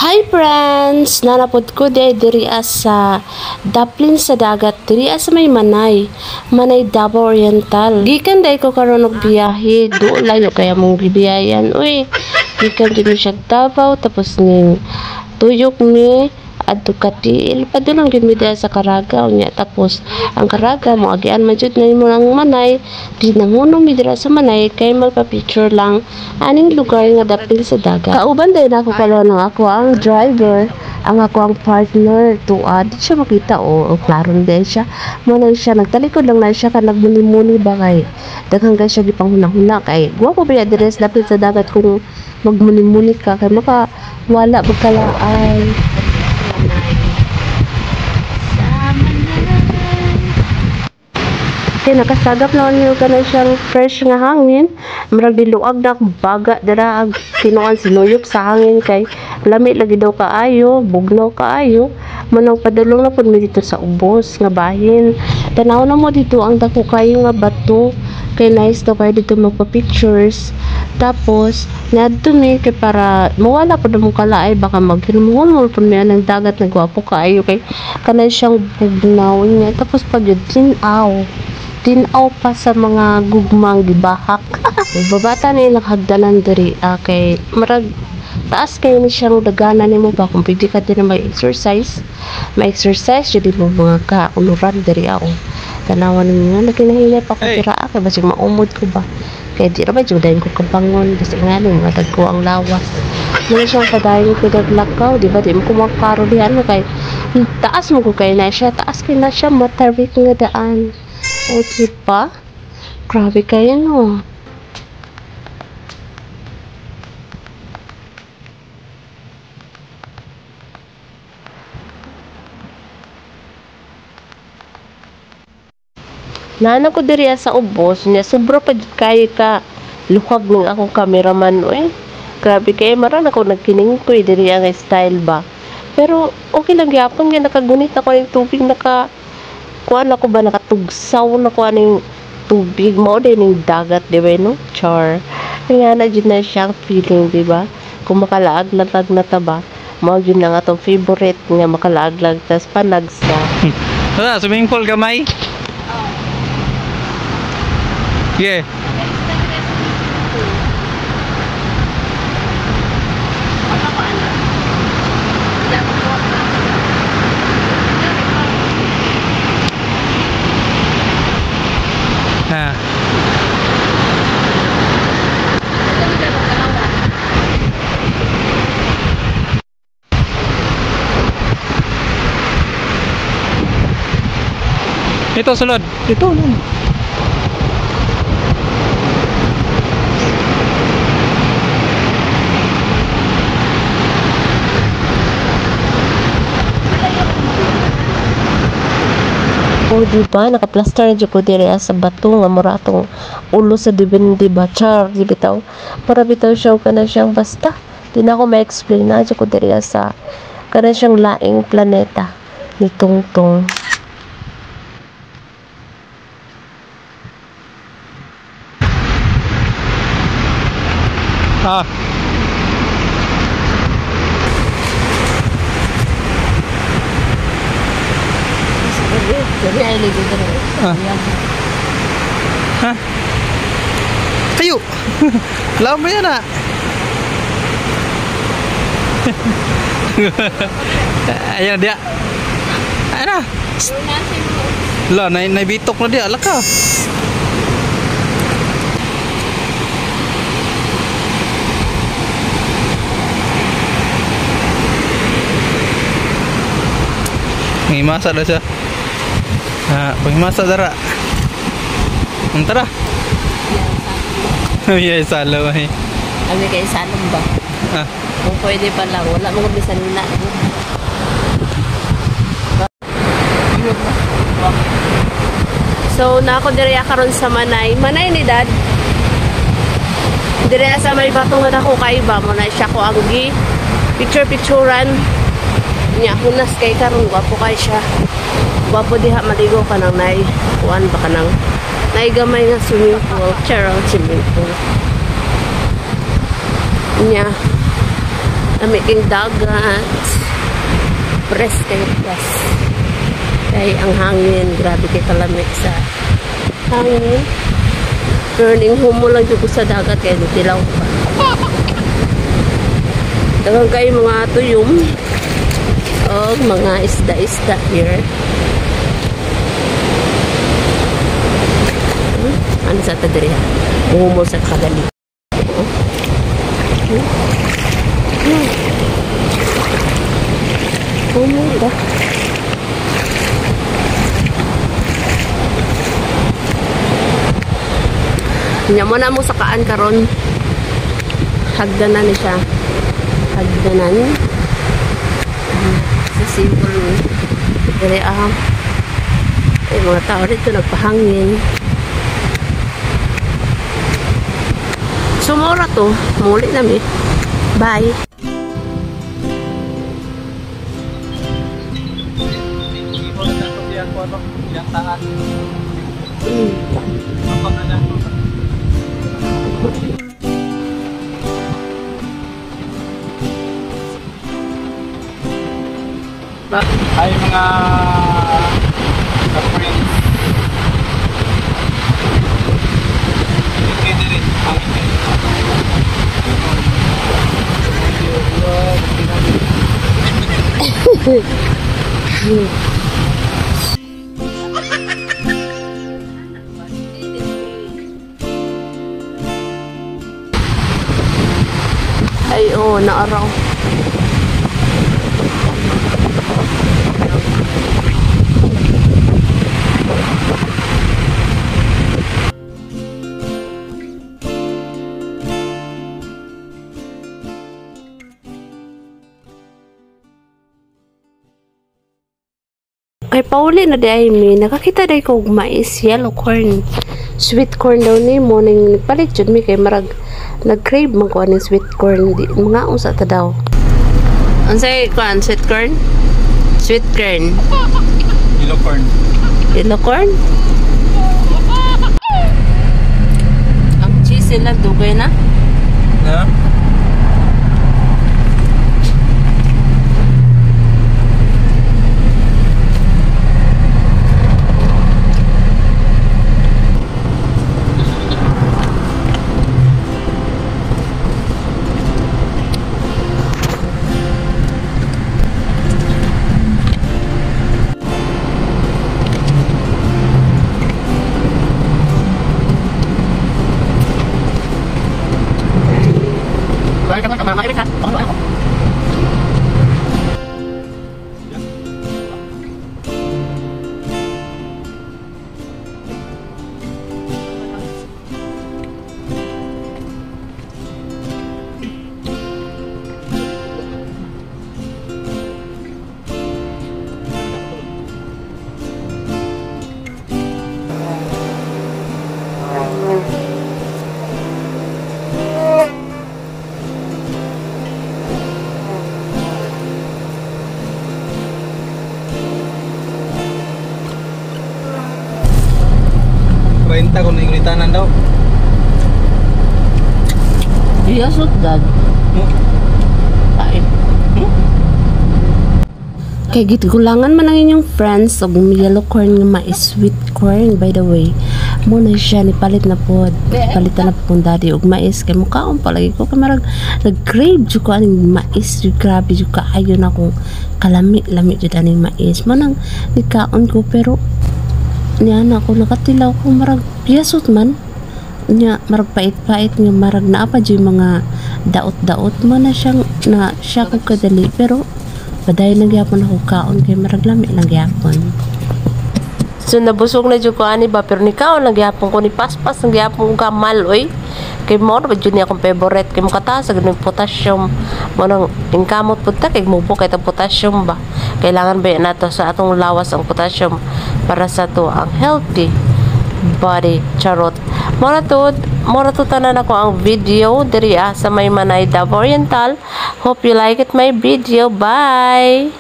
Hi friends! Nanapod ko diri sa daplin sa dagat diri sa may Manay Davao Oriental. Gikan day ko karon og biyahe, layo kaya mong gibiyayan. Uy, gikan din siya Davao tapos ning tuyok ni adto Katiil padulong gid mi sa Caraga unya tapos ang Caraga mo agian man jud na mo ang Manay di nangunong mi dira sa Manay kay magpa-picture lang aning lugar nga dapil sa dagat. Kauban day nako karon ako ang driver, ang ako ang partner tuad di siya makita o klaro din siya mo na siya nagtalikod lang na siya ka nagmuni-muni ba kay daghang kay siya gipanghuna-huna kay guwapo ba diri sa dapil sa dagat kung magmuni-muni ka kay maka wala bagkalaay. Kaya nakasagap na niyo ka na siyang fresh nga hangin. Marag diluag na baga dira ag tinuan sinuyop sa hangin kay lami lagi daw kaayo, bugnaw kaayo. Manang padulong na pud mi dito sa ubos nga bahin. Tanaw na mo dito ang dako kayo nga bato. Kay nice daw kayo dito magpa-pictures. Tapos ngadto mi kay para mawala pud mo kalaay baka maghinuhon mo pud mi ang dagat nagwapo kaayo kay kanay siyang bugnaw niya. Tapos pag yun tinaw pa sa mga gugmang gibahak. Babata ni naghagdanan diri kay marag taas kayo ni siyang daganan nimo ba kung pwede ka din may exercise jadi mo mga kaunuran diri ako tanawan niyo nga nakinahinay pa ko tira kay basig maumod ko ba kay di ra ba judayin ko kabangon kasi nga nung matag ko ang lawas muna siyang padayon ko naglakaw di ba di mo kumakaro dihan kay taas mo ko kay na siya taas kay na siya matarik nga daan. Okay pa? Grabe kayo no. Nana ko diri sa ubos niya sobra pa kayo ka luhag ng akong cameraman oy. Grabe kayo maran ako nagkining ko diri ang style ba. Pero okay lang gyapon nga nakagunit ako ng tubig kuan ako ba nakatugsaw na kuan yung tubig mo din yung dagat di ba no char nga na dyan na siyang feeling di ba kung makalaaglag na taba mo yun na nga tong favorite nga makalaaglag tas panagsa wala swimming pool gamay yeah ito sulod ito nun o diba nakaplaster na ko diri sa bato nga mura atong ulo sa dibindi ba char di bitaw para bitaw siya kana siyang basta di na ako ma-explain na ko diri sa kana siyang laing planeta ni Tungtong. Kayo lama yan ayan dia ayan na naibitok na dia alaka ngimasa na siya pagmasa dara tara iya salaw ay kami kay salong ba kung pwede pa lang wala mo kami sanina so na ako diri karon sa Manay ni dad diri sa may batong na ako kay ba mo na siya ko ang picturean niya hunas kay karon wapo kay siya wapo diha maligo ka nang nay kuan ba ka nang naigamay nga swimming pool swimming pool niya Lami king dagat. Press kayo press. Kaya ang hangin, grabe kay kalamig sa hangin. Turning home mo lang dito sa dagat kaya nitilaw pa. Dagang kayo mga tuyom o mga isda-isda here. Ano sa tadiri ha? Humo sa kadali. Humo ba? Nya mo na mo sakaan karon. Hagdanan ni siya. Hagdanan. Sa simple. Dere mga tao dito nagpahangin. Sumura to. Muli namin. Bye. Ay mga friends. Pwede rin. Ay, naaraw. Kay pauli na di ay mi, nakakita day ko mais, yellow corn. Sweet corn daw ni mo, nang palit jud mi kay marag nag-crave man ko aning sweet corn. Di, mga unsa ta daw. Unsay kuan sweet corn? Sweet corn. Yellow corn. Yellow corn? Ang cheese sila dugay na? Na? Renta kung naigulitanan daw. Iyasot dad. Kain. Kay gitgulangan man ang inyong friends og yellow corn nga mais sweet corn by the way. Mo na siya ni palit na pod. Palitan na po daddy og mais kay mukhaon palagi ko kamarag nag-crave jud ko aning mais, grabe jud kaayo na kung kalami-lami jud aning mais. Manang nikaon ko pero niya na ako nakatilaw ko marag piyasot man niya marag pait-pait nga marag naa pa jud mga daot-daot mo na siyang na siya ko kadali pero baday lang gyapon ako kaon kay marag lami lang gyapon. So nabusog na jud ko ani ba pero ni kaon lang gyapon ko ni paspas lang gyapon ko kamal oy. Kay mo ba jud ni akong favorite kay makataas sa ganung potassium mo nang ingkamot pud ta kay mubo kay ta potassium ba. Kailangan ba nato sa atong lawas ang potassium para sa to ang healthy body charot. Mora to tanan ako ang video diri sa may Manay Davao Oriental. Hope you like it my video. Bye.